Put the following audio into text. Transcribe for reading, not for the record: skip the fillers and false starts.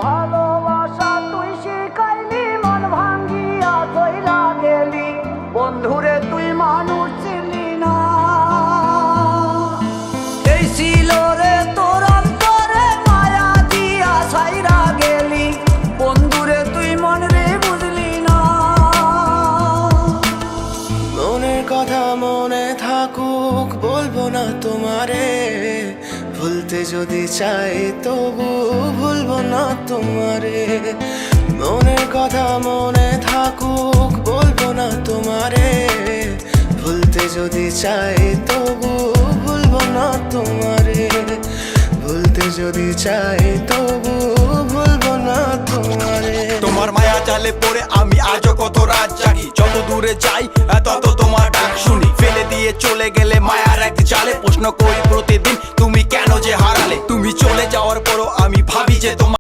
ভালোবাসা তুই শিখাইলি, মন ভাঙ্গিয়া চইলা গেলি, বন্ধুরে তুই মানুষ চিনলি না। এই ছিল রে তোর অন্তরে মায়া দিয়া ছাইরা গেলি, বন্ধুরে তুই মন রে বুঝলি না। মনের কথা মনে থাকুক বলবো না তোমারে, ভুলতে যদি চাই তবু ভুলবো না তোমারে। মনের কথা মনে থাকুক বলবো না তোমারে, ভুলতে যদি চাই তবু ভুলবো না তোমারে। ভুলতে যদি চাই তবু ভুলবো না তোমারে। তোমার মায়া জালে পড়ে আমি আজও কত রাত জাগি, যত দূরে যাই তত তোমার ডাক শুনি। ফেলে দিয়ে চলে গেলে মায়ার এক জালে, প্রশ্ন করি প্রতিদিন তুমি কেন যে হারালে। তুমি চলে যাওয়ার পরও আমি ভাবি যে তোমার